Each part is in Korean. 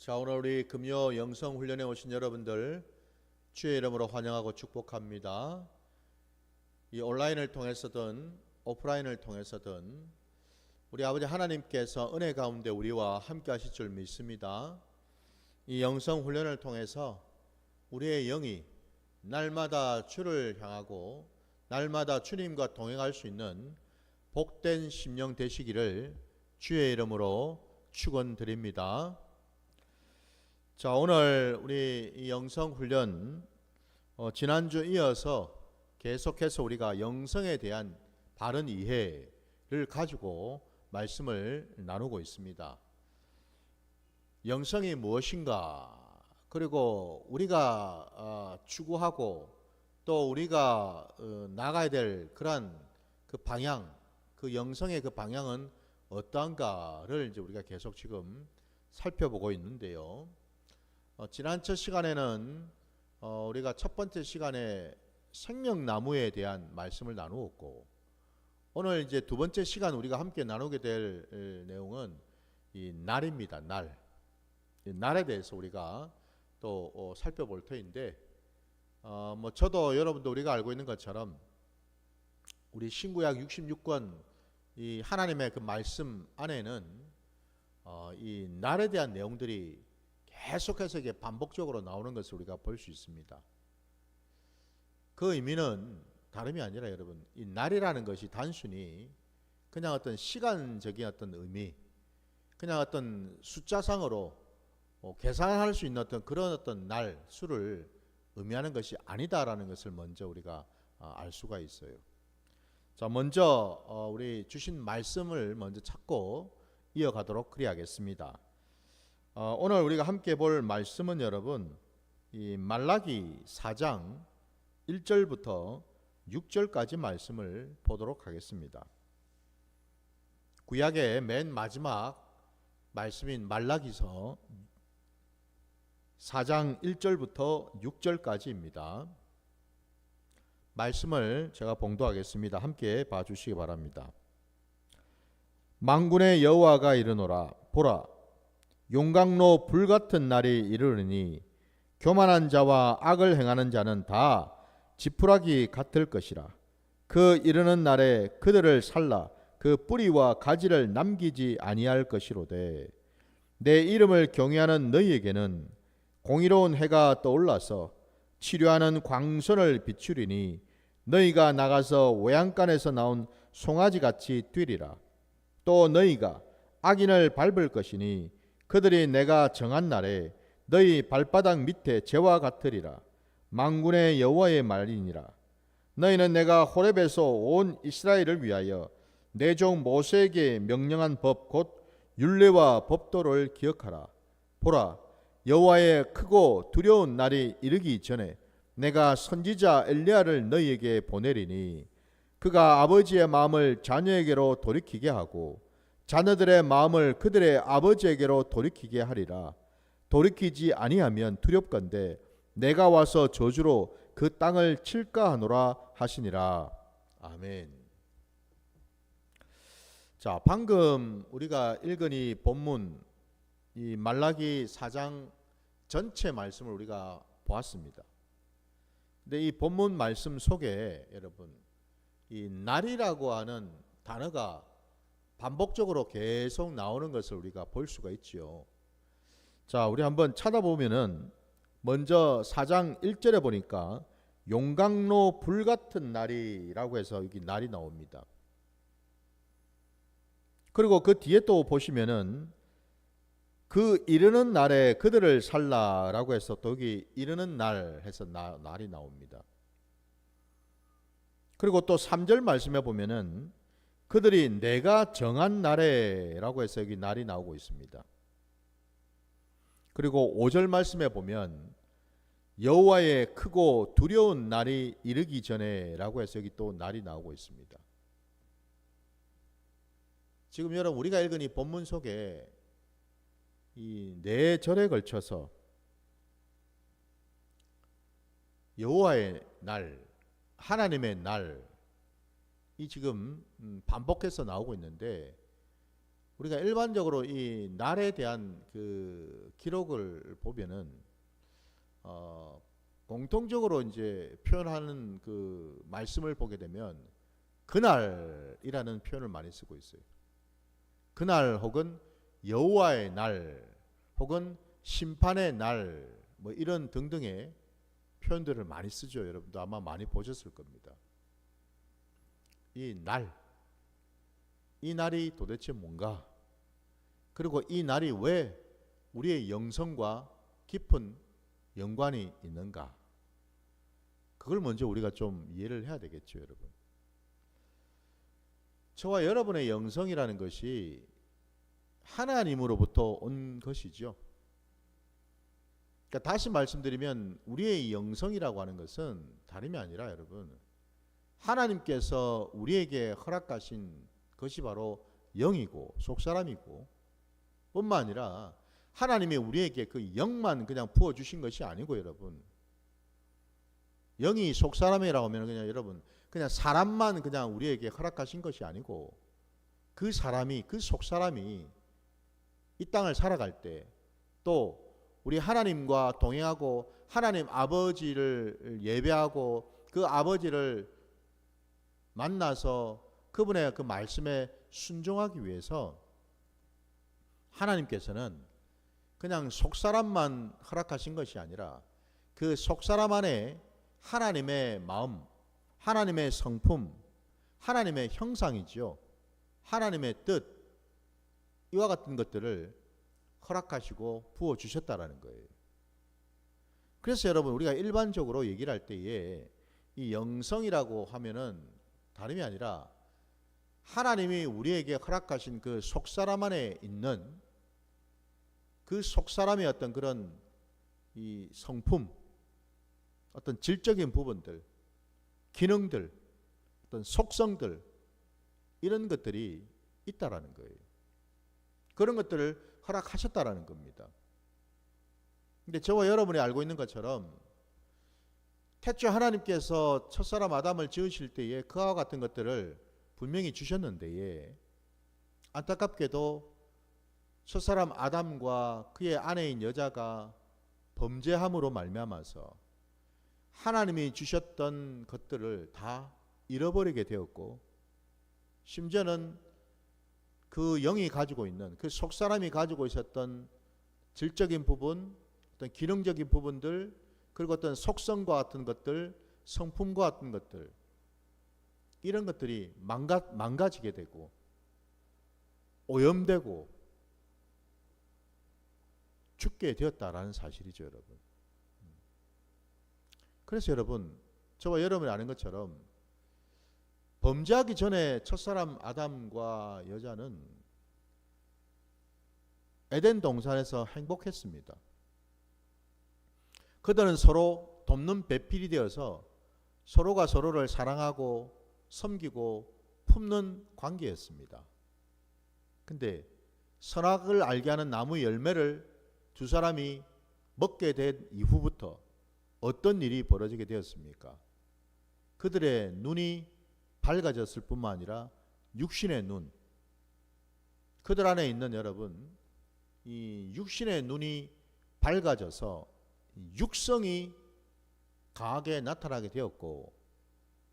자, 오늘 우리 금요 영성 훈련에 오신 여러분들 주의 이름으로 환영하고 축복합니다. 이 온라인을 통해서든 오프라인을 통해서든 우리 아버지 하나님께서 은혜 가운데 우리와 함께 하실 줄 믿습니다. 이 영성 훈련을 통해서 우리의 영이 날마다 주를 향하고 날마다 주님과 동행할 수 있는 복된 심령 되시기를 주의 이름으로 축원드립니다. 자, 오늘 우리 이 영성 훈련 지난주 이어서 계속해서 우리가 영성에 대한 바른 이해를 가지고 말씀을 나누고 있습니다. 영성이 무엇인가? 그리고 우리가 추구하고 또 우리가 나가야 될 그러한 그 방향, 그 영성의 그 방향은 어떠한가를 이제 우리가 계속 지금 살펴보고 있는데요. 지난 첫 시간에는 우리가 첫 번째 시간에 생명나무에 대한 말씀을 나누었고, 오늘 이제 두 번째 시간 우리가 함께 나누게 될 내용은 이 날입니다. 날. 이 날에 대해서 우리가 또 살펴볼 터인데, 저도 여러분도 우리가 알고 있는 것처럼 우리 신구약 66권 이 하나님의 그 말씀 안에는 이 날에 대한 내용들이 계속해서 이게 반복적으로 나오는 것을 우리가 볼 수 있습니다. 그 의미는 다름이 아니라 여러분, 이 날이라는 것이 단순히 그냥 어떤 시간적인 어떤 의미, 그냥 어떤 숫자상으로 계산할 수 있는 어떤 그런 어떤 날, 수를 의미하는 것이 아니다라는 것을 먼저 우리가 알 수가 있어요. 자, 먼저 우리 주신 말씀을 먼저 찾고 이어가도록 그리하겠습니다. 오늘 우리가 함께 볼 말씀은 여러분, 이 말라기 4장 1절부터 6절까지 말씀을 보도록 하겠습니다. 구약의 맨 마지막 말씀인 말라기서 4장 1절부터 6절까지입니다. 말씀을 제가 봉독하겠습니다. 함께 봐주시기 바랍니다. 만군의 여호와가 이르노라. 보라, 용광로 불같은 날이 이르르니 교만한 자와 악을 행하는 자는 다 지푸라기 같을 것이라. 그 이르는 날에 그들을 살라 그 뿌리와 가지를 남기지 아니할 것이로되, 내 이름을 경외하는 너희에게는 공의로운 해가 떠올라서 치료하는 광선을 비추리니 너희가 나가서 외양간에서 나온 송아지같이 뛰리라. 또 너희가 악인을 밟을 것이니 그들이 내가 정한 날에 너희 발바닥 밑에 재와 같으리라. 만군의 여호와의 말이니라. 너희는 내가 호렙에서 온 이스라엘을 위하여 내 종 모세에게 명령한 법 곧 율례와 법도를 기억하라. 보라, 여호와의 크고 두려운 날이 이르기 전에 내가 선지자 엘리야를 너희에게 보내리니 그가 아버지의 마음을 자녀에게로 돌이키게 하고 자녀들의 마음을 그들의 아버지에게로 돌이키게 하리라. 돌이키지 아니하면 두렵건대 내가 와서 저주로 그 땅을 칠까 하노라 하시니라. 아멘. 자, 방금 우리가 읽은 이 본문, 이 말라기 4장 전체 말씀을 우리가 보았습니다. 근데 이 본문 말씀 속에 여러분, 이 날이라고 하는 단어가 반복적으로 계속 나오는 것을 우리가 볼 수가 있지요. 자, 우리 한번 찾아보면은 먼저 4장 1절에 보니까 용광로 불같은 날이라고 해서 여기 날이 나옵니다. 그리고 그 뒤에 또 보시면은 그 이르는 날에 그들을 살라라고 해서 또 여기 이르는 날 해서 날이 나옵니다. 그리고 또 3절 말씀에 보면은 그들이 내가 정한 날에라고 해서 여기 날이 나오고 있습니다. 그리고 5절 말씀에 보면 여호와의 크고 두려운 날이 이르기 전에라고 해서 여기 또 날이 나오고 있습니다. 지금 여러분, 우리가 읽은 이 본문 속에 이 네 절에 걸쳐서 여호와의 날, 하나님의 날, 이 지금 반복해서 나오고 있는데, 우리가 일반적으로 이 날에 대한 그 기록을 보면은 공통적으로 이제 표현하는 그 말씀을 보게 되면 그날이라는 표현을 많이 쓰고 있어요. 그날 혹은 여호와의 날 혹은 심판의 날 뭐 이런 등등의 표현들을 많이 쓰죠. 여러분도 아마 많이 보셨을 겁니다. 이 날, 이 날이 도대체 뭔가? 그리고 이 날이 왜 우리의 영성과 깊은 연관이 있는가? 그걸 먼저 우리가 좀 이해를 해야 되겠죠, 여러분. 저와 여러분의 영성이라는 것이 하나님으로부터 온 것이죠. 그러니까 다시 말씀드리면 우리의 영성이라고 하는 것은 다름이 아니라 여러분, 하나님께서 우리에게 허락하신 것이 바로 영이고 속사람이고 뿐만 아니라 하나님이 우리에게 그 영만 그냥 부어주신 것이 아니고 여러분, 영이 속사람이라고 하면 그냥 여러분 그냥 사람만 그냥 우리에게 허락하신 것이 아니고 그 사람이 그 속사람이 이 땅을 살아갈 때 또 우리 하나님과 동행하고 하나님 아버지를 예배하고 그 아버지를 만나서 그분의 그 말씀에 순종하기 위해서 하나님께서는 그냥 속사람만 허락하신 것이 아니라 그 속사람 안에 하나님의 마음, 하나님의 성품, 하나님의 형상이지요. 하나님의 뜻, 이와 같은 것들을 허락하시고 부어주셨다라는 거예요. 그래서 여러분 우리가 일반적으로 얘기를 할 때에 이 영성이라고 하면은 다름이 아니라 하나님이 우리에게 허락하신 그 속사람 안에 있는 그 속사람의 어떤 그런 이 성품, 어떤 질적인 부분들, 기능들, 어떤 속성들, 이런 것들이 있다라는 거예요. 그런 것들을 허락하셨다라는 겁니다. 근데 저와 여러분이 알고 있는 것처럼 태초 하나님께서 첫사람 아담을 지으실 때에 그와 같은 것들을 분명히 주셨는데 안타깝게도 첫사람 아담과 그의 아내인 여자가 범죄함으로 말미암아서 하나님이 주셨던 것들을 다 잃어버리게 되었고 심지어는 그 영이 가지고 있는 그 속사람이 가지고 있었던 질적인 부분, 어떤 기능적인 부분들, 그리고 어떤 속성과 같은 것들, 성품과 같은 것들, 이런 것들이 망가지게 되고 오염되고 죽게 되었다라는 사실이죠, 여러분. 그래서 여러분, 저와 여러분이 아는 것처럼 범죄하기 전에 첫사람 아담과 여자는 에덴 동산에서 행복했습니다. 그들은 서로 돕는 배필이 되어서 서로가 서로를 사랑하고 섬기고 품는 관계였습니다. 근데 선악을 알게 하는 나무 열매를 두 사람이 먹게 된 이후부터 어떤 일이 벌어지게 되었습니까? 그들의 눈이 밝아졌을 뿐만 아니라 육신의 눈, 그들 안에 있는 여러분, 이 육신의 눈이 밝아져서 육성이 강하게 나타나게 되었고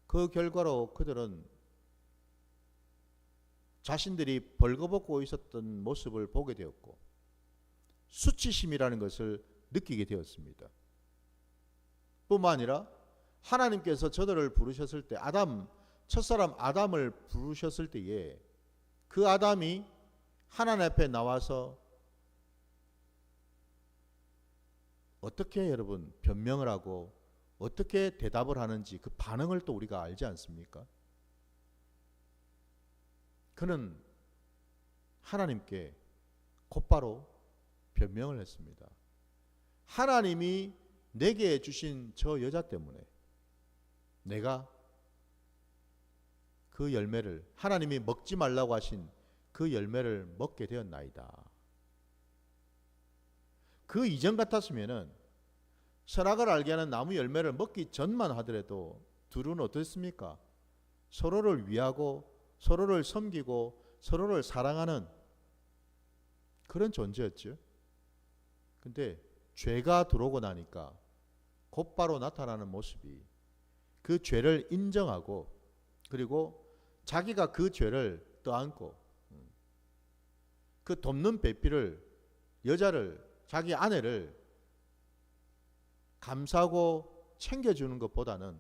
그 결과로 그들은 자신들이 벌거벗고 있었던 모습을 보게 되었고 수치심이라는 것을 느끼게 되었습니다. 뿐만 아니라 하나님께서 저들을 부르셨을 때 첫사람 아담을 부르셨을 때에 그 아담이 하나님 앞에 나와서 어떻게 여러분 변명을 하고 어떻게 대답을 하는지 그 반응을 또 우리가 알지 않습니까? 그는 하나님께 곧바로 변명을 했습니다. 하나님이 내게 주신 저 여자 때문에 내가 그 열매를, 하나님이 먹지 말라고 하신 그 열매를 먹게 되었나이다. 그 이전 같았으면은 선악을 알게 하는 나무 열매를 먹기 전만 하더라도 둘은 어떻습니까? 서로를 위하고 서로를 섬기고 서로를 사랑하는 그런 존재였죠. 근데 죄가 들어오고 나니까 곧바로 나타나는 모습이 그 죄를 인정하고 그리고 자기가 그 죄를 떠안고 그 돕는 배필을 여자를 자기 아내를 감싸고 챙겨주는 것보다는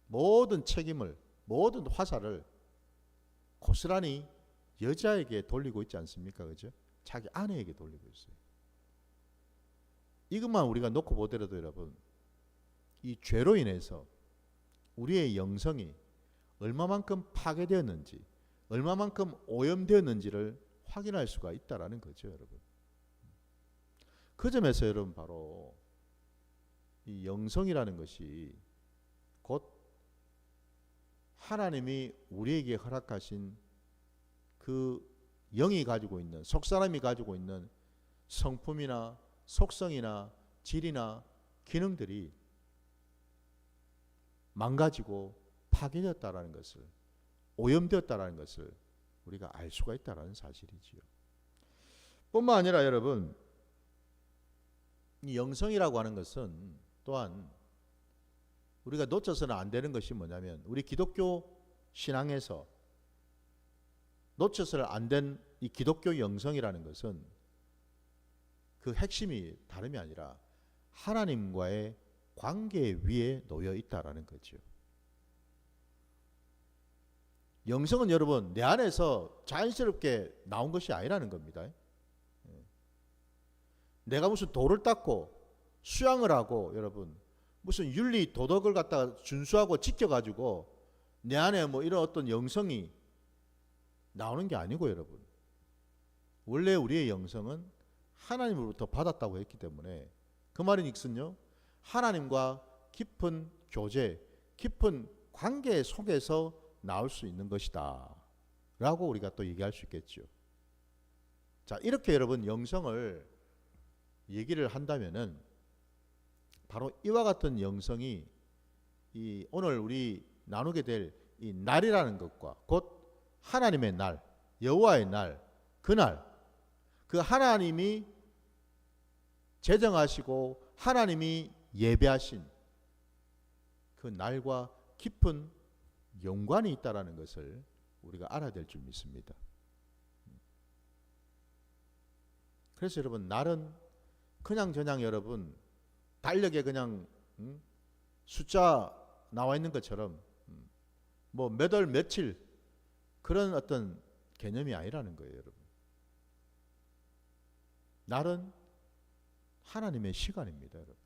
모든 책임을 모든 화살을 고스란히 여자에게 돌리고 있지 않습니까? 그죠? 자기 아내에게 돌리고 있어요. 이것만 우리가 놓고 보더라도 여러분 이 죄로 인해서 우리의 영성이 얼마만큼 파괴되었는지 얼마만큼 오염되었는지를 확인할 수가 있다라는 거죠, 여러분. 그 점에서 여러분 바로 이 영성이라는 것이 곧 하나님이 우리에게 허락하신 그 영이 가지고 있는 속사람이 가지고 있는 성품이나 속성이나 질이나 기능들이 망가지고 파괴되었다라는 것을 오염되었다라는 것을 우리가 알 수가 있다라는 사실이지요. 뿐만 아니라 여러분 이 영성이라고 하는 것은 또한 우리가 놓쳐서는 안 되는 것이 뭐냐면 우리 기독교 신앙에서 놓쳐서는 안 된 이 기독교 영성이라는 것은 그 핵심이 다름이 아니라 하나님과의 관계 위에 놓여 있다라는 거죠. 영성은 여러분 내 안에서 자연스럽게 나온 것이 아니라는 겁니다. 내가 무슨 돌을 닦고 수양을 하고 여러분 무슨 윤리 도덕을 갖다가 준수하고 지켜가지고 내 안에 뭐 이런 어떤 영성이 나오는 게 아니고 여러분 원래 우리의 영성은 하나님으로부터 받았다고 했기 때문에 그 말은 익은요 하나님과 깊은 교제 깊은 관계 속에서 나올 수 있는 것이다 라고 우리가 또 얘기할 수 있겠죠. 자 이렇게 여러분 영성을 얘기를 한다면은 바로 이와 같은 영성이 이 오늘 우리 나누게 될 이 날이라는 것과 곧 하나님의 날, 여호와의 날, 그날 그 하나님이 제정하시고 하나님이 예배하신 그 날과 깊은 연관이 있다라는 것을 우리가 알아야 될 줄 믿습니다. 그래서 여러분 날은 그냥저냥 여러분 달력에 그냥 숫자 나와 있는 것처럼 뭐 몇 월 며칠 그런 어떤 개념이 아니라는 거예요, 여러분. 날은 하나님의 시간입니다, 여러분.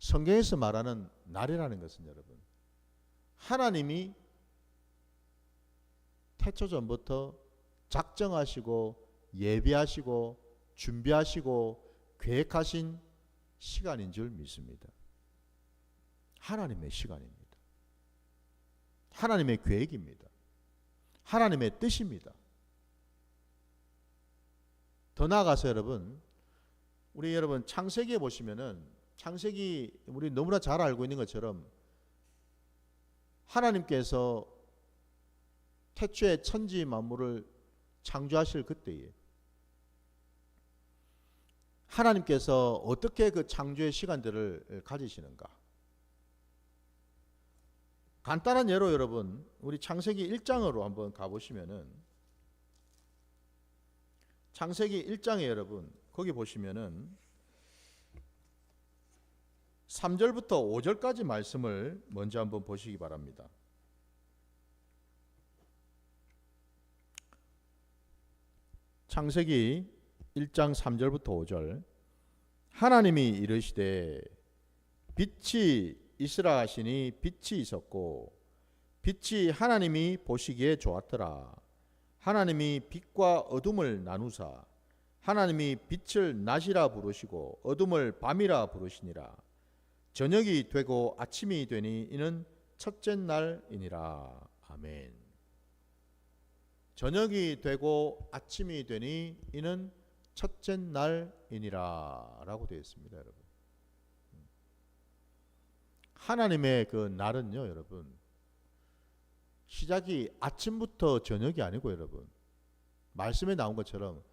성경에서 말하는 날이라는 것은 여러분 하나님이 태초전부터 작정하시고 예비하시고 준비하시고 계획하신 시간인 줄 믿습니다. 하나님의 시간입니다. 하나님의 계획입니다. 하나님의 뜻입니다. 더 나아가서 여러분 우리 여러분 창세기에 보시면은 창세기 우리 너무나 잘 알고 있는 것처럼 하나님께서 태초에 천지 만물을 창조하실 그때에 하나님께서 어떻게 그 창조의 시간들을 가지시는가? 간단한 예로 여러분 우리 창세기 1장으로 한번 가보시면은 창세기 1장에 여러분 거기 보시면은 3절부터 5절까지 말씀을 먼저 한번 보시기 바랍니다. 창세기 1장 3절부터 5절 하나님이 이르시되 빛이 있으라 하시니 빛이 있었고 빛이 하나님이 보시기에 좋았더라. 하나님이 빛과 어둠을 나누사 하나님이 빛을 낮이라 부르시고 어둠을 밤이라 부르시니라. 저녁이 되고 아침이 되니 이는 첫째 날이니라. 아멘. 저녁이 되고 아침이 되니 이는 첫째 날이니라 라고 되어 있습니다, 여러분. 하나님의 그 날은요, 여러분 시작이 아침부터 저녁이 아니고 여러분, 말씀에 나온 것처럼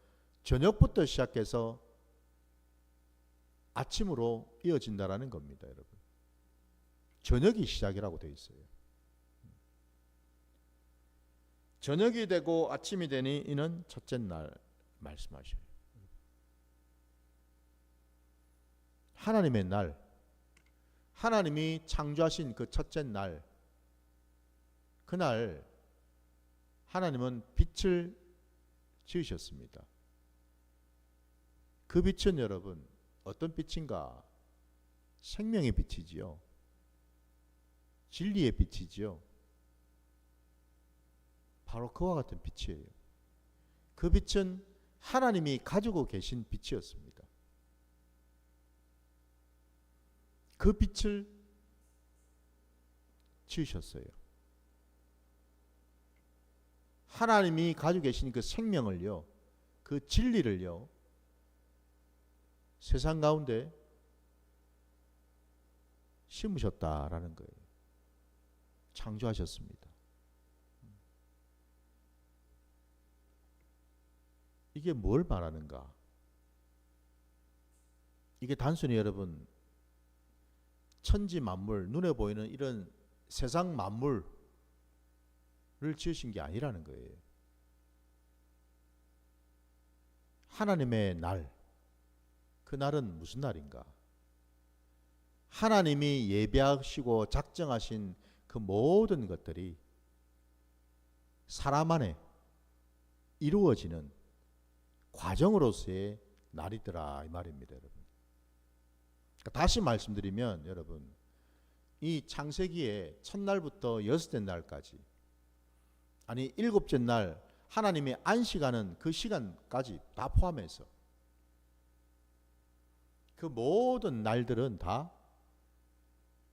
저녁부터 시작해서 아침으로 이어진다라는 겁니다, 여러분. 저녁이 시작이라고 되어 있어요. 저녁이 되고 아침이 되니 이는 첫째 날 말씀하셔요. 하나님의 날, 하나님이 창조하신 그 첫째 날, 그날 하나님은 빛을 지으셨습니다. 그 빛은 여러분 어떤 빛인가? 생명의 빛이지요. 진리의 빛이지요. 바로 그와 같은 빛이에요. 그 빛은 하나님이 가지고 계신 빛이었습니다. 그 빛을 지으셨어요. 하나님이 가지고 계신 그 생명을요, 그 진리를요, 세상 가운데 심으셨다라는 거예요. 창조하셨습니다. 이게 뭘 말하는가? 이게 단순히 여러분 천지 만물, 눈에 보이는 이런 세상 만물을 지으신 게 아니라는 거예요. 하나님의 날, 그 날은 무슨 날인가? 하나님이 예비하시고 작정하신 그 모든 것들이 사람 안에 이루어지는 과정으로서의 날이더라 이 말입니다, 여러분. 다시 말씀드리면 여러분, 이 창세기의 첫날부터 여섯째 날까지, 아니 일곱째 날 하나님이 안식하는 그 시간까지 다 포함해서 그 모든 날들은 다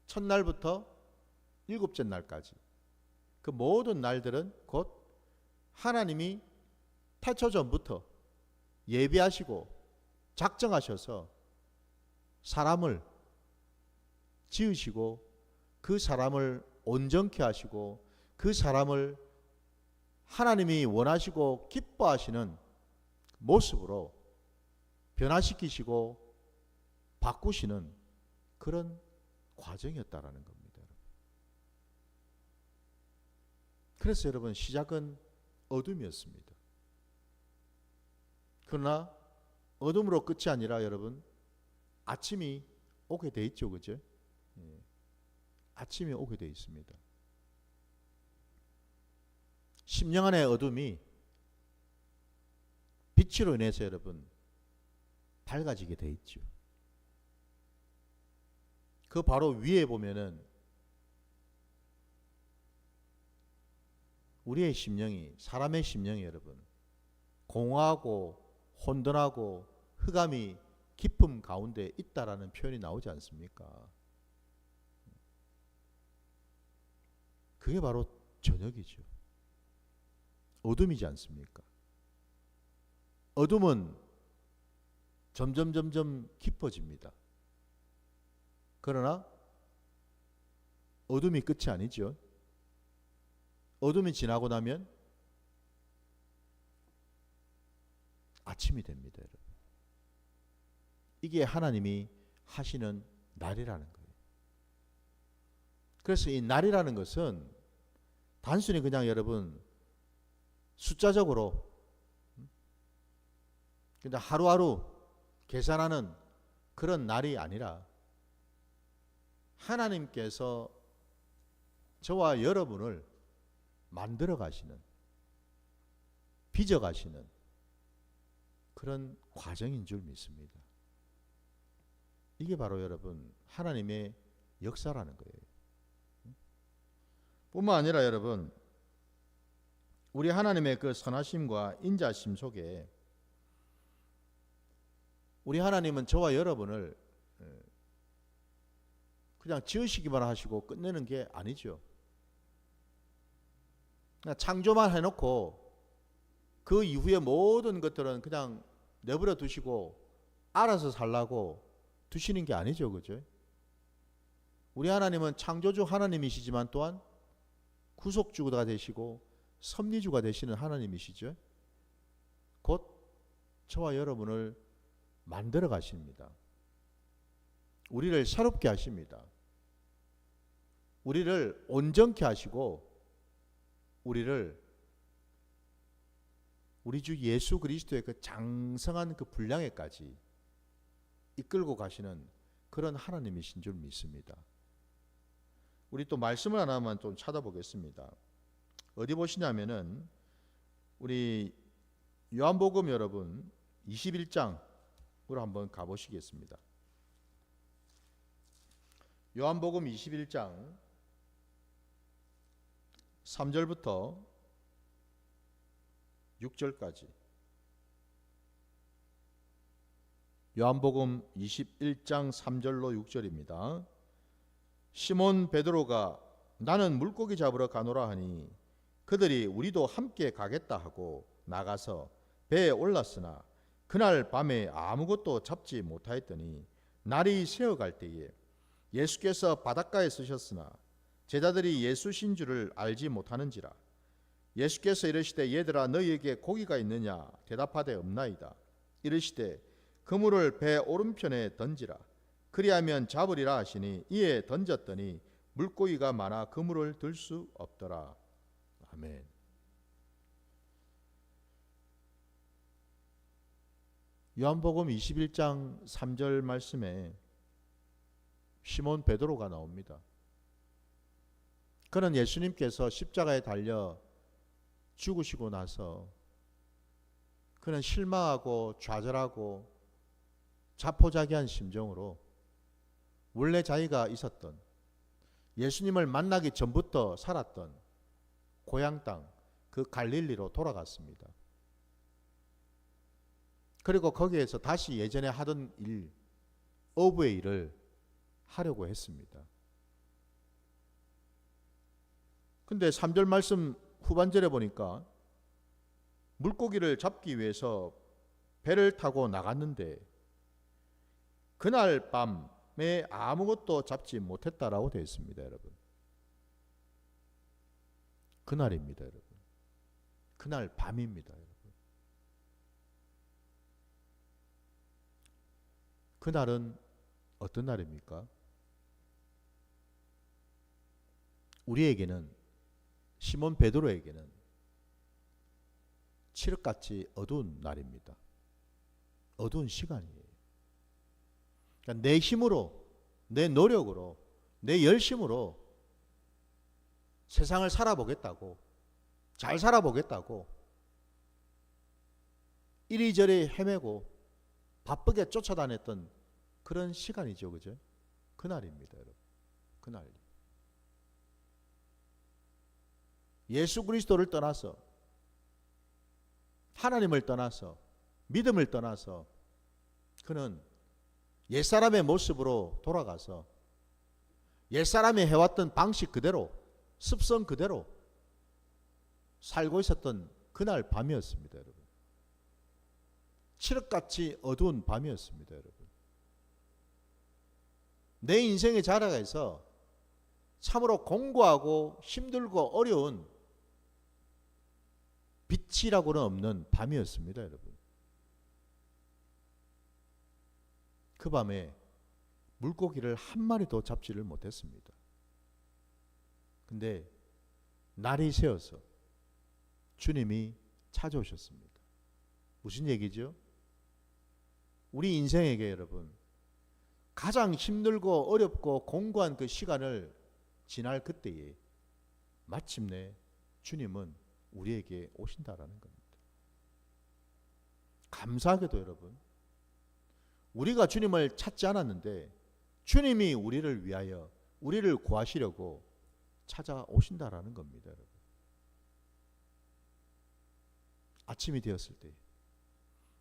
첫날부터 일곱째 날까지 그 모든 날들은 곧 하나님이 태초 전부터 예비하시고 작정하셔서 사람을 지으시고 그 사람을 온전케 하시고 그 사람을 하나님이 원하시고 기뻐하시는 모습으로 변화시키시고 바꾸시는 그런 과정이었다라는 겁니다. 그래서 여러분 시작은 어둠이었습니다. 그러나 어둠으로 끝이 아니라 여러분 아침이 오게 돼 있죠, 그죠? 아침이 오게 돼 있습니다. 심령 안의 어둠이 빛으로 인해서 여러분 밝아지게 돼 있죠. 그 바로 위에 보면은 우리의 심령이, 사람의 심령이 여러분 공허하고 혼돈하고 흑암이 깊음 가운데 있다라는 표현이 나오지 않습니까? 그게 바로 저녁이죠. 어둠이지 않습니까? 어둠은 점점 깊어집니다. 그러나 어둠이 끝이 아니죠. 어둠이 지나고 나면 아침이 됩니다, 여러분. 이게 하나님이 하시는 날이라는 거예요. 그래서 이 날이라는 것은 단순히 그냥 여러분 숫자적으로 그냥 하루하루 계산하는 그런 날이 아니라 하나님께서 저와 여러분을 만들어 가시는, 빚어 가시는 그런 과정인 줄 믿습니다. 이게 바로 여러분 하나님의 역사라는 거예요. 뿐만 아니라 여러분 우리 하나님의 그 선하심과 인자심 속에 우리 하나님은 저와 여러분을 그냥 지으시기만 하시고 끝내는 게 아니죠. 그냥 창조만 해놓고 그 이후에 모든 것들은 그냥 내버려 두시고 알아서 살라고 두시는 게 아니죠, 그죠? 우리 하나님은 창조주 하나님이시지만 또한 구속주가 되시고 섭리주가 되시는 하나님이시죠. 곧 저와 여러분을 만들어 가십니다. 우리를 새롭게 하십니다. 우리를 온전케 하시고 우리를 우리 주 예수 그리스도의 그 장성한 그 분량에까지 이끌고 가시는 그런 하나님이신 줄 믿습니다. 우리 또 말씀을 하나만 좀 찾아보겠습니다. 어디 보시냐면은 우리 요한복음 여러분 21장으로 한번 가보시겠습니다. 요한복음 21장 3절부터 6절까지. 요한복음 21장 3절로 6절입니다. 시몬 베드로가 나는 물고기 잡으러 가노라 하니 그들이 우리도 함께 가겠다 하고 나가서 배에 올랐으나 그날 밤에 아무것도 잡지 못하였더니 날이 새어갈 때에 예수께서 바닷가에 서셨으나 제자들이 예수신 줄을 알지 못하는지라. 예수께서 이르시되 얘들아 너희에게 고기가 있느냐 대답하되 없나이다. 이르시되 그물을 배 오른편에 던지라. 그리하면 잡으리라 하시니 이에 던졌더니 물고기가 많아 그물을 들 수 없더라. 아멘. 요한복음 21장 3절 말씀에 시몬 베드로가 나옵니다. 그는 예수님께서 십자가에 달려 죽으시고 나서 그는 실망하고 좌절하고 자포자기한 심정으로 원래 자기가 있었던 예수님을 만나기 전부터 살았던 고향 땅 그 갈릴리로 돌아갔습니다. 그리고 거기에서 다시 예전에 하던 일, 어부의 일을 하려고 했습니다. 근데 3절 말씀 후반절에 보니까 물고기를 잡기 위해서 배를 타고 나갔는데 그날 밤에 아무것도 잡지 못했다라고 되어 있습니다, 여러분. 그날입니다, 여러분. 그날 밤입니다, 여러분. 그날은 어떤 날입니까? 우리에게는, 시몬 베드로에게는 칠흑같이 어두운 날입니다. 어두운 시간이에요. 그러니까 내 힘으로, 내 노력으로, 내 열심으로 세상을 살아보겠다고, 잘 살아보겠다고 이리저리 헤매고 바쁘게 쫓아다녔던 그런 시간이죠, 그죠? 그날입니다, 여러분. 그날. 예수 그리스도를 떠나서, 하나님을 떠나서, 믿음을 떠나서 그는 옛사람의 모습으로 돌아가서 옛사람이 해왔던 방식 그대로, 습성 그대로 살고 있었던 그날 밤이었습니다, 여러분. 칠흑같이 어두운 밤이었습니다, 여러분. 내 인생의 자락에서 참으로 공고하고 힘들고 어려운 빛이라고는 없는 밤이었습니다, 여러분. 그 밤에 물고기를 한 마리도 잡지를 못했습니다. 근데 날이 새어서 주님이 찾아오셨습니다. 무슨 얘기죠? 우리 인생에게 여러분 가장 힘들고 어렵고 공고한 그 시간을 지날 그때에 마침내 주님은 우리에게 오신다라는 겁니다. 감사하게도 여러분, 우리가 주님을 찾지 않았는데 주님이 우리를 위하여 우리를 구하시려고 찾아오신다라는 겁니다, 여러분. 아침이 되었을 때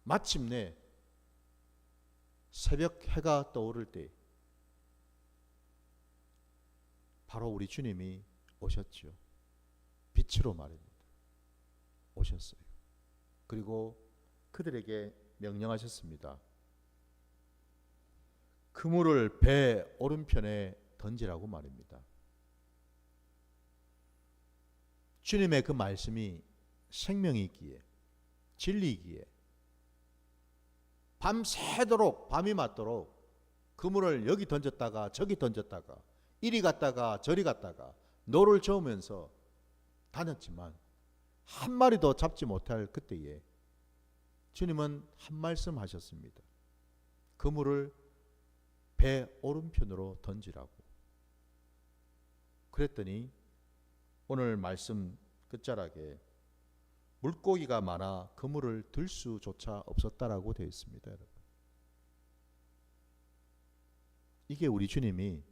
마침내 새벽 해가 떠오를 때 바로 우리 주님이 오셨죠. 빛으로 말입니다. 오셨어요. 그리고 그들에게 명령하셨습니다. 그물을 배 오른편에 던지라고 말입니다. 주님의 그 말씀이 생명이 있기에, 진리이기에 밤새도록, 밤이 맞도록 그물을 여기 던졌다가 저기 던졌다가 이리 갔다가 저리 갔다가 노를 저으면서 다녔지만 한 마리도 잡지 못할 그때에 주님은 한 말씀 하셨습니다. 그물을 배 오른편으로 던지라고. 그랬더니 오늘 말씀 끝자락에 물고기가 많아 그물을 들 수조차 없었다라고 되어 있습니다. 여러분. 이게 우리 주님이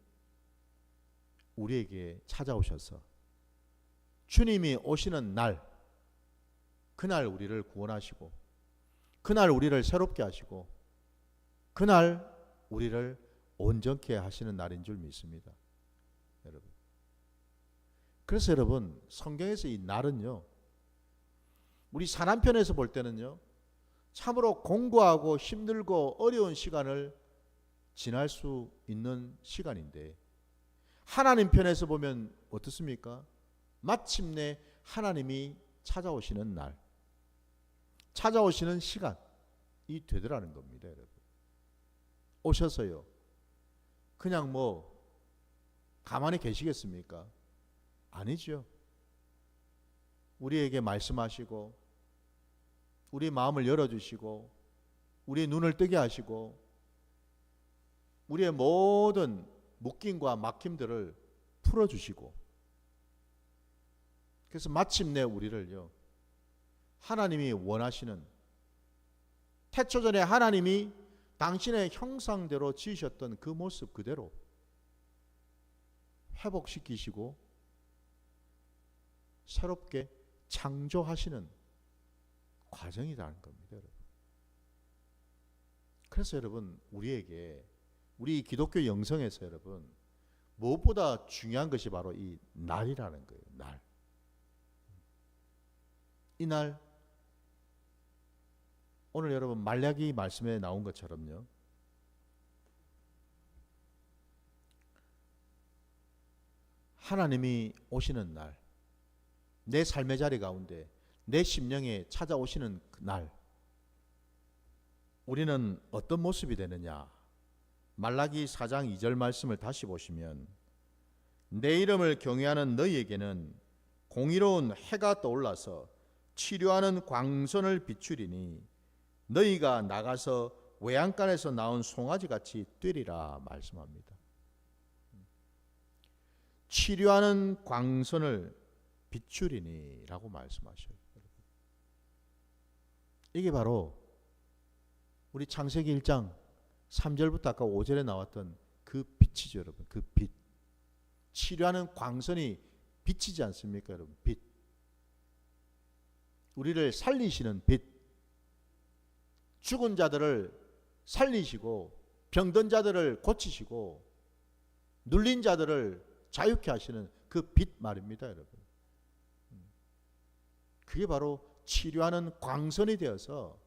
우리에게 찾아오셔서 주님이 오시는 날, 그날 우리를 구원하시고 그날 우리를 새롭게 하시고 그날 우리를 온전케 하시는 날인 줄 믿습니다. 여러분. 그래서 여러분, 성경에서 이 날은요, 우리 사남편에서 볼 때는요, 참으로 공고하고 힘들고 어려운 시간을 지날 수 있는 시간인데, 하나님 편에서 보면 어떻습니까? 마침내 하나님이 찾아오시는 날, 찾아오시는 시간이 되더라는 겁니다. 여러분. 오셔서요, 그냥 뭐 가만히 계시겠습니까? 아니죠. 우리에게 말씀하시고 우리 마음을 열어주시고 우리의 눈을 뜨게 하시고 우리의 모든 묶임과 막힘들을 풀어주시고, 그래서 마침내 우리를요, 하나님이 원하시는, 태초전에 하나님이 당신의 형상대로 지으셨던 그 모습 그대로 회복시키시고 새롭게 창조하시는 과정이라는 겁니다. 여러분. 그래서 여러분, 우리에게, 우리 기독교 영성에서 여러분, 무엇보다 중요한 것이 바로 이 날이라는 거예요. 날. 이 날, 오늘 여러분 말라기 말씀에 나온 것처럼요, 하나님이 오시는 날, 내 삶의 자리 가운데 내 심령에 찾아오시는 그 날, 우리는 어떤 모습이 되느냐? 말라기 4장 2절 말씀을 다시 보시면, 내 이름을 경외하는 너희에게는 공의로운 해가 떠올라서 치료하는 광선을 비추리니 너희가 나가서 외양간에서 나온 송아지같이 뛰리라 말씀합니다. 치료하는 광선을 비추리니 라고 말씀하셔요. 이게 바로 우리 창세기 1장 3절부터 아까 5절에 나왔던 그 빛이죠. 여러분. 그 빛. 치료하는 광선이 빛이지 않습니까? 여러분. 빛. 우리를 살리시는 빛. 죽은 자들을 살리시고 병든 자들을 고치시고 눌린 자들을 자유케 하시는 그 빛 말입니다. 여러분. 그게 바로 치료하는 광선이 되어서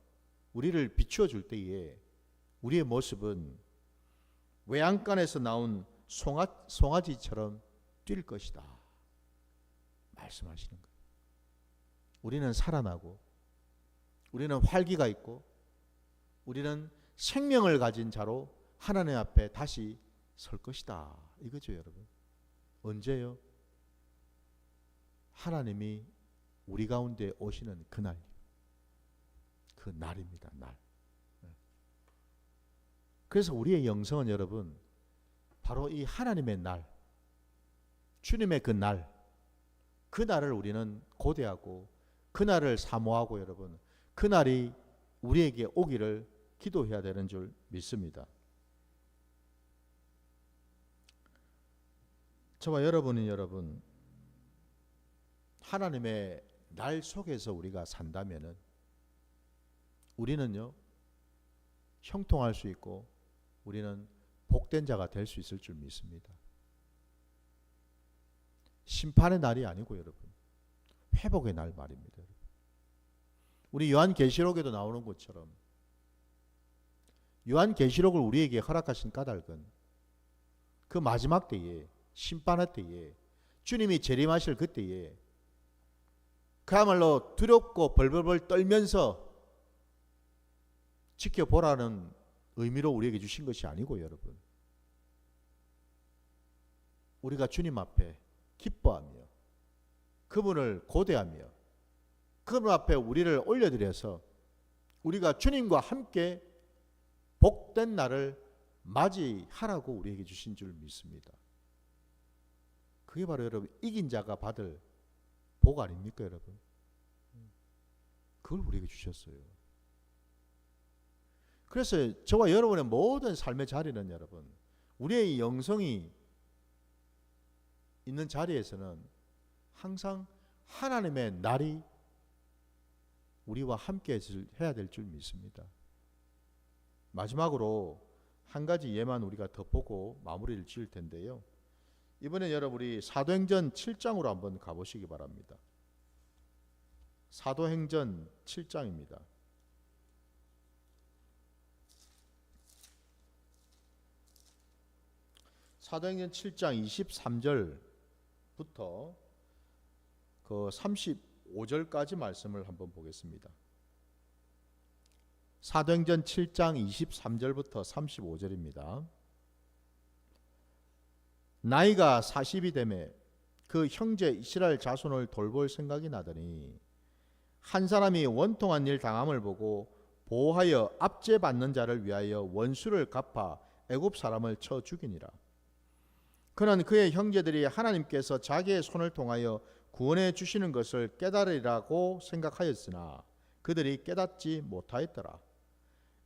우리를 비추어 줄 때에 우리의 모습은 외양간에서 나온 송아지처럼 뛸 것이다 말씀하시는 거예요. 우리는 살아나고 우리는 활기가 있고 우리는 생명을 가진 자로 하나님 앞에 다시 설 것이다 이거죠. 여러분. 언제요? 하나님이 우리 가운데 오시는 그날, 그 날입니다. 날. 그래서 우리의 영성은 여러분, 바로 이 하나님의 날, 주님의 그 날, 그 날을 우리는 고대하고 그 날을 사모하고 여러분, 그 날이 우리에게 오기를 기도해야 되는 줄 믿습니다. 저와 여러분이 여러분, 하나님의 날 속에서 우리가 산다면은 우리는요, 형통할 수 있고 우리는 복된 자가 될 수 있을 줄 믿습니다. 심판의 날이 아니고 여러분, 회복의 날 말입니다. 여러분. 우리 요한계시록에도 나오는 것처럼 요한계시록을 우리에게 허락하신 까닭은 그 마지막 때에, 심판의 때에, 주님이 재림하실 그때에 그야말로 두렵고 벌벌벌 떨면서 지켜보라는 의미로 우리에게 주신 것이 아니고 여러분, 우리가 주님 앞에 기뻐하며 그분을 고대하며 그분 앞에 우리를 올려드려서 우리가 주님과 함께 복된 날을 맞이하라고 우리에게 주신 줄 믿습니다. 그게 바로 여러분 이긴 자가 받을 복 아닙니까 여러분? 그걸 우리에게 주셨어요. 그래서 저와 여러분의 모든 삶의 자리는 여러분, 우리의 영성이 있는 자리에서는 항상 하나님의 날이 우리와 함께 해야 될 줄 믿습니다. 마지막으로 한 가지 예만 우리가 더 보고 마무리를 지을 텐데요. 이번에 여러분이 사도행전 7장으로 한번 가보시기 바랍니다. 사도행전 7장입니다. 사도행전 7장 23절부터 그 35절까지 말씀을 한번 보겠습니다. 사도행전 7장 23절부터 35절입니다. 나이가 40이 되매 그 형제 이스라엘 자손을 돌볼 생각이 나더니 한 사람이 원통한 일 당함을 보고 보호하여 압제받는 자를 위하여 원수를 갚아 애굽 사람을 쳐 죽이니라. 그는 그의 형제들이 하나님께서 자기의 손을 통하여 구원해 주시는 것을 깨달으리라고 생각하였으나 그들이 깨닫지 못하였더라.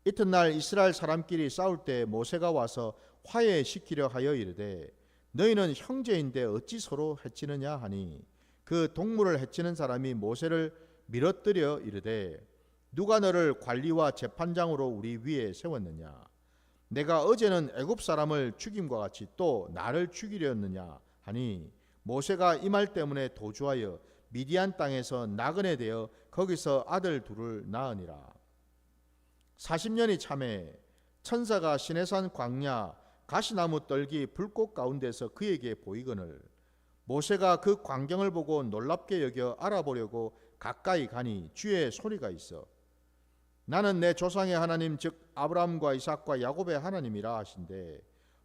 이튿날 이스라엘 사람끼리 싸울 때 모세가 와서 화해시키려 하여 이르되 너희는 형제인데 어찌 서로 해치느냐 하니 그 동물을 해치는 사람이 모세를 밀어뜨려 이르되 누가 너를 관리와 재판장으로 우리 위에 세웠느냐? 내가 어제는 애굽 사람을 죽임과 같이 또 나를 죽이려느냐 하니 모세가 이 말 때문에 도주하여 미디안 땅에서 나그네 되어 거기서 아들 둘을 낳으니라. 40년이 참에 천사가 시내산 광야 가시나무 떨기 불꽃 가운데서 그에게 보이거늘 모세가 그 광경을 보고 놀랍게 여겨 알아보려고 가까이 가니 주의 소리가 있어 나는 내 조상의 하나님 즉 아브라함과 이삭과 야곱의 하나님이라 하신대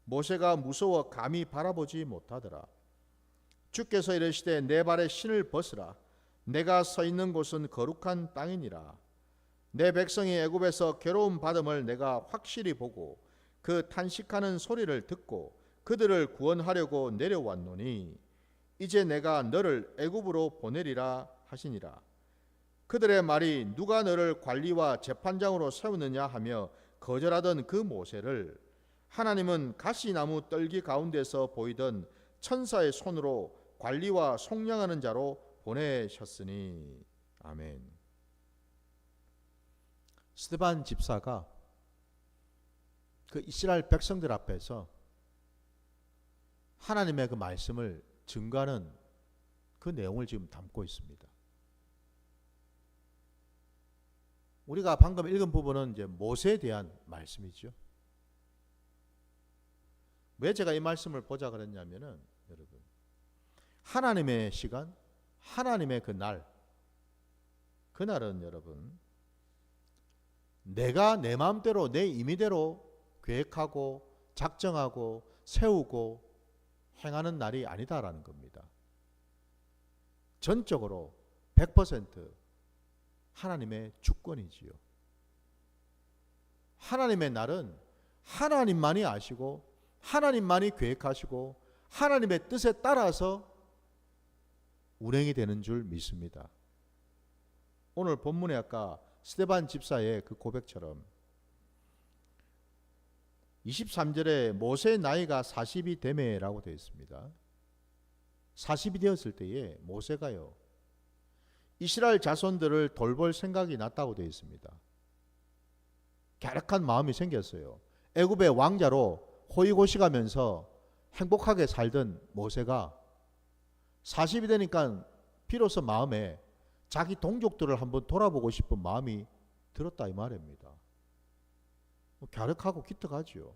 모세가 무서워 감히 바라보지 못하더라. 주께서 이르시되 내 발에 신을 벗으라. 내가 서 있는 곳은 거룩한 땅이니라. 내 백성이 애굽에서 괴로움 받음을 내가 확실히 보고 그 탄식하는 소리를 듣고 그들을 구원하려고 내려왔노니 이제 내가 너를 애굽으로 보내리라 하시니라. 그들의 말이 누가 너를 관리와 재판장으로 세우느냐 하며 거절하던 그 모세를 하나님은 가시나무 떨기 가운데서 보이던 천사의 손으로 관리와 속량하는 자로 보내셨으니 아멘. 스데반 집사가 그 이스라엘 백성들 앞에서 하나님의 그 말씀을 증거하는 그 내용을 지금 담고 있습니다. 우리가 방금 읽은 부분은 이제 모세에 대한 말씀이죠. 왜 제가 이 말씀을 보자 그랬냐면은 여러분 하나님의 시간, 하나님의 그 날, 그날은 여러분 내가 내 마음대로 내 임의대로 계획하고 작정하고 세우고 행하는 날이 아니다라는 겁니다. 전적으로 100% 하나님의 주권이지요. 하나님의 날은 하나님만이 아시고 하나님만이 계획하시고 하나님의 뜻에 따라서 운행이 되는 줄 믿습니다. 오늘 본문에 아까 스데반 집사의 그 고백처럼 23절에 모세의 나이가 40이 되매라고 되어 있습니다. 40이 되었을 때에 모세가요 이스라엘 자손들을 돌볼 생각이 났다고 되어 있습니다. 갸륵한 마음이 생겼어요. 애굽의 왕자로 호의고시가면서 행복하게 살던 모세가 40이 되니까 비로소 마음에 자기 동족들을 한번 돌아보고 싶은 마음이 들었다 이 말입니다. 갸륵하고 기특하지요.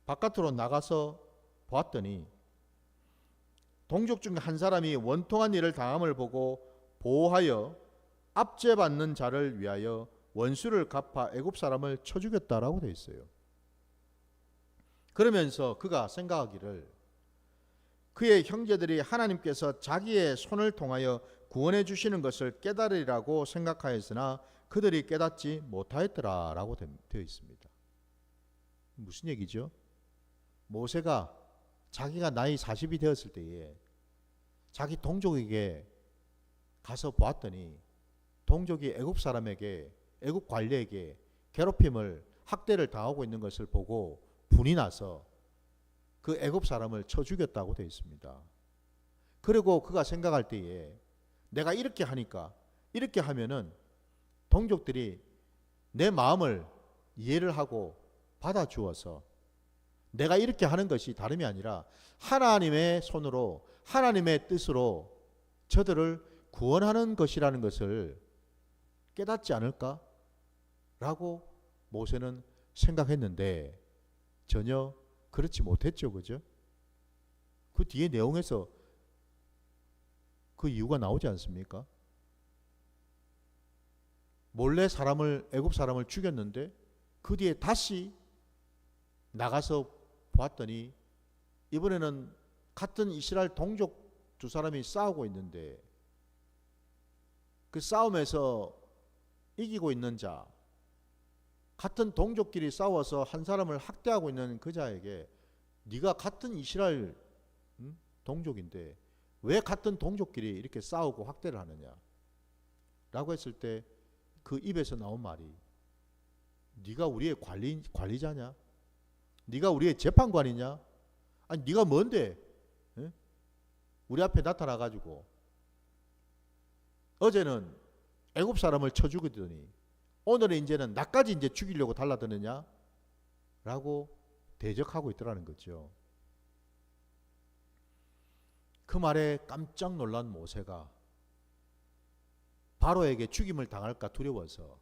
바깥으로 나가서 보았더니 동족 중 한 사람이 원통한 일을 당함을 보고 보호하여 압제받는 자를 위하여 원수를 갚아 애굽 사람을 쳐 죽였다라고 되어 있어요. 그러면서 그가 생각하기를 그의 형제들이 하나님께서 자기의 손을 통하여 구원해 주시는 것을 깨달으리라고 생각하였으나 그들이 깨닫지 못하였더라라고 되어 있습니다. 무슨 얘기죠? 모세가 자기가 나이 40이 되었을 때에 자기 동족에게 가서 보았더니 동족이 애굽 사람에게, 애굽 관리에게 괴롭힘을, 학대를 당하고 있는 것을 보고 분이 나서 그 애굽 사람을 쳐 죽였다고 되어 있습니다. 그리고 그가 생각할 때에 내가 이렇게 하니까, 이렇게 하면은 동족들이 내 마음을 이해를 하고 받아주어서 내가 이렇게 하는 것이 다름이 아니라 하나님의 손으로, 하나님의 뜻으로 저들을 구원하는 것이라는 것을 깨닫지 않을까? 라고 모세는 생각했는데 전혀 그렇지 못했죠. 그죠? 그 뒤에 내용에서 그 이유가 나오지 않습니까? 몰래 애굽 사람을 죽였는데 그 뒤에 다시 나가서 보았더니 이번에는 같은 이스라엘 동족 두 사람이 싸우고 있는데 그 싸움에서 이기고 있는 자, 같은 동족끼리 싸워서 한 사람을 학대하고 있는 그 자에게 네가 같은 이스라엘 동족인데 왜 같은 동족끼리 이렇게 싸우고 학대를 하느냐 라고 했을 때 그 입에서 나온 말이 네가 우리의 관리자냐? 네가 우리의 재판관이냐? 아니 네가 뭔데? 에? 우리 앞에 나타나가지고 어제는 애굽 사람을 쳐 죽이더니 오늘은 이제는 나까지 이제 죽이려고 달라드느냐? 라고 대적하고 있더라는 거죠. 그 말에 깜짝 놀란 모세가 바로에게 죽임을 당할까 두려워서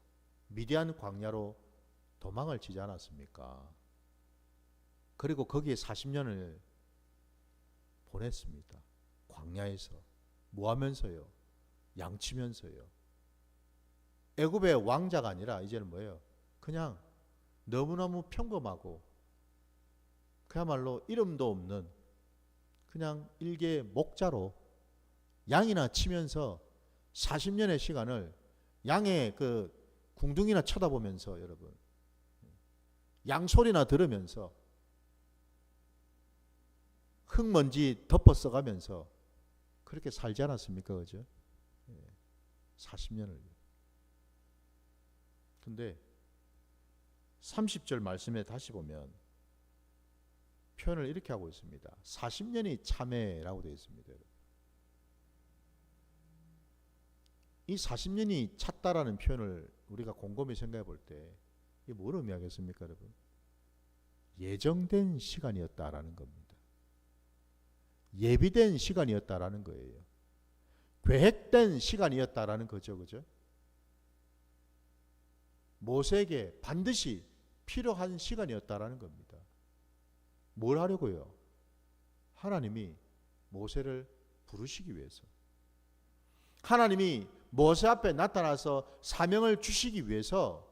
미디안 광야로 도망을 치지 않았습니까? 그리고 거기에 40년을 보냈습니다. 광야에서 뭐 하면서요? 양치면서요. 애굽의 왕자가 아니라 이제는 뭐예요? 그냥 너무너무 평범하고 그야말로 이름도 없는 그냥 일개 목자로 양이나 치면서 40년의 시간을 양의 그 궁둥이나 쳐다보면서 여러분 양 소리나 들으면서 흙먼지 덮어 써가면서 그렇게 살지 않았습니까? 그죠? 40년을. 근데 30절 말씀에 다시 보면 표현을 이렇게 하고 있습니다. 40년이 참회라고 되어 있습니다. 이 40년이 찼다라는 표현을 우리가 곰곰이 생각해 볼 때 이게 뭘 의미하겠습니까, 여러분? 예정된 시간이었다라는 겁니다. 예비된 시간이었다라는 거예요. 계획된 시간이었다라는 거죠, 그죠? 모세에게 반드시 필요한 시간이었다라는 겁니다. 뭘 하려고요? 하나님이 모세를 부르시기 위해서. 하나님이 모세 앞에 나타나서 사명을 주시기 위해서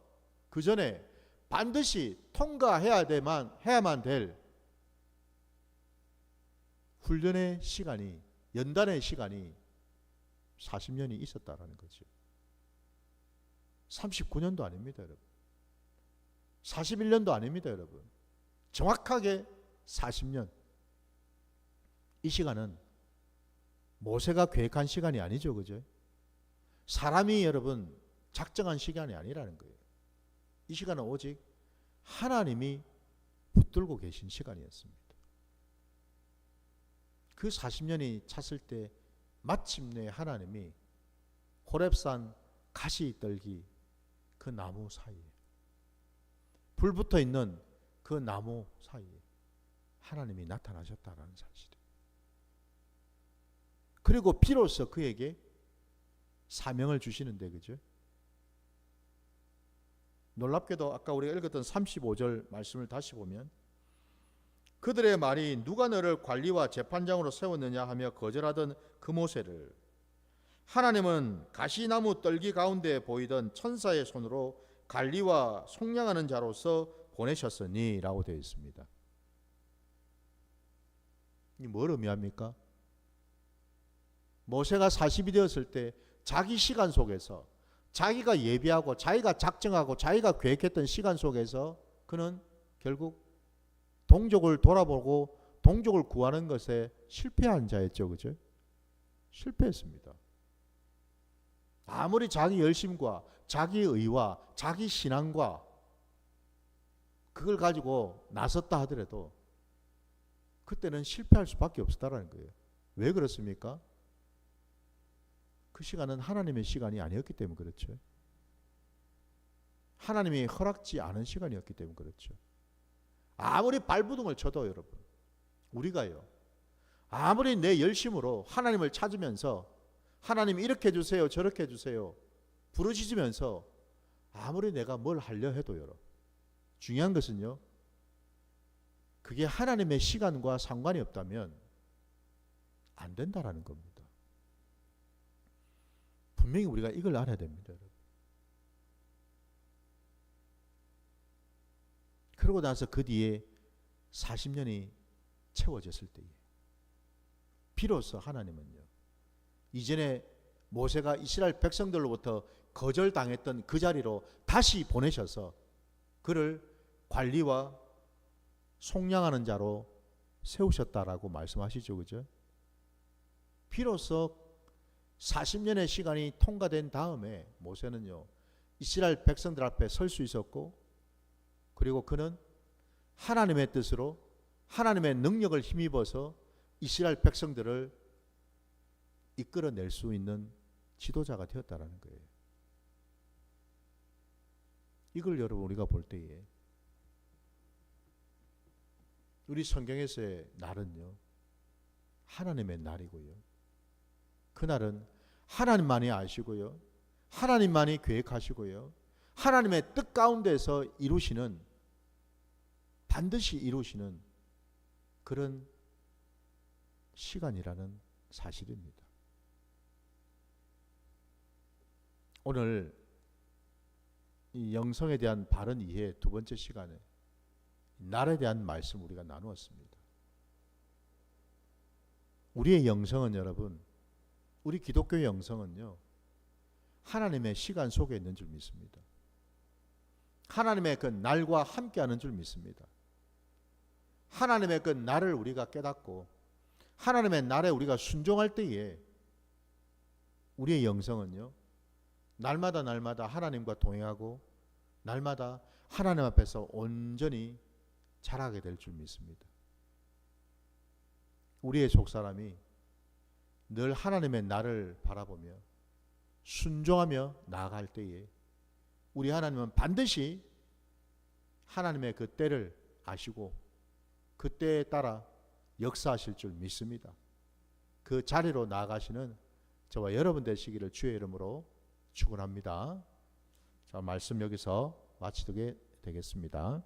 그 전에 반드시 통과해야만 될 훈련의 시간이, 연단의 시간이 40년이 있었다라는 거죠. 39년도 아닙니다, 여러분. 41년도 아닙니다, 여러분. 정확하게 40년. 이 시간은 모세가 계획한 시간이 아니죠, 그죠? 사람이 여러분 작정한 시간이 아니라는 거예요. 이 시간은 오직 하나님이 붙들고 계신 시간이었습니다. 그 40년이 찼을 때 마침내 하나님이 호렙산 가시떨기 그 나무 사이에, 불 붙어 있는 그 나무 사이에 하나님이 나타나셨다라는 사실이에요. 그리고 비로소 그에게 사명을 주시는데, 그죠? 놀랍게도 아까 우리가 읽었던 35절 말씀을 다시 보면 그들의 말이 누가 너를 관리와 재판장으로 세웠느냐 하며 거절하던 그 모세를 하나님은 가시나무 떨기 가운데 보이던 천사의 손으로 관리와 속량하는 자로서 보내셨으니 라고 되어 있습니다. 이 뭘 의미합니까? 모세가 40이 되었을 때 자기 시간 속에서 자기가 예비하고 자기가 작정하고 자기가 계획했던 시간 속에서 그는 결국 동족을 돌아보고 동족을 구하는 것에 실패한 자였죠. 그죠? 실패했습니다. 아무리 자기 열심과 자기 의와 자기 신앙과 그걸 가지고 나섰다 하더라도 그때는 실패할 수밖에 없었다라는 거예요. 왜 그렇습니까? 그 시간은 하나님의 시간이 아니었기 때문에 그렇죠. 하나님이 허락지 않은 시간이었기 때문에 그렇죠. 아무리 발부둥을 쳐도 여러분, 우리가요, 아무리 내 열심으로 하나님을 찾으면서 하나님 이렇게 해주세요 저렇게 해주세요 부르짖으면서 아무리 내가 뭘 하려 해도 여러분, 중요한 것은요, 그게 하나님의 시간과 상관이 없다면 안 된다라는 겁니다. 분명히 우리가 이걸 알아야 됩니다. 여러분. 그러고 나서 그 뒤에 40년이 채워졌을 때에 비로소 하나님은요, 이전에 모세가 이스라엘 백성들로부터 거절당했던 그 자리로 다시 보내셔서 그를 관리와 속량하는 자로 세우셨다라고 말씀하시죠. 그죠? 비로소 40년의 시간이 통과된 다음에 모세는요, 이스라엘 백성들 앞에 설 수 있었고, 그리고 그는 하나님의 뜻으로 하나님의 능력을 힘입어서 이스라엘 백성들을 이끌어낼 수 있는 지도자가 되었다라는 거예요. 이걸 여러분 우리가 볼 때에 우리 성경에서의 날은요, 하나님의 날이고요. 그날은 하나님만이 아시고요, 하나님만이 계획하시고요, 하나님의 뜻 가운데서 이루시는, 반드시 이루시는 그런 시간이라는 사실입니다. 오늘 이 영성에 대한 바른 이해 두 번째 시간에 날에 대한 말씀 우리가 나누었습니다. 우리의 영성은 여러분, 우리 기독교의 영성은요, 하나님의 시간 속에 있는 줄 믿습니다. 하나님의 그 날과 함께하는 줄 믿습니다. 하나님의 그 날을 우리가 깨닫고 하나님의 날에 우리가 순종할 때에 우리의 영성은요, 날마다 날마다 하나님과 동행하고 날마다 하나님 앞에서 온전히 자라게 될 줄 믿습니다. 우리의 속사람이 늘 하나님의 날을 바라보며 순종하며 나아갈 때에 우리 하나님은 반드시 하나님의 그 때를 아시고 그 때에 따라 역사하실 줄 믿습니다. 그 자리로 나아가시는 저와 여러분 되시기를 주의 이름으로 축원합니다. 자, 말씀 여기서 마치게 되겠습니다.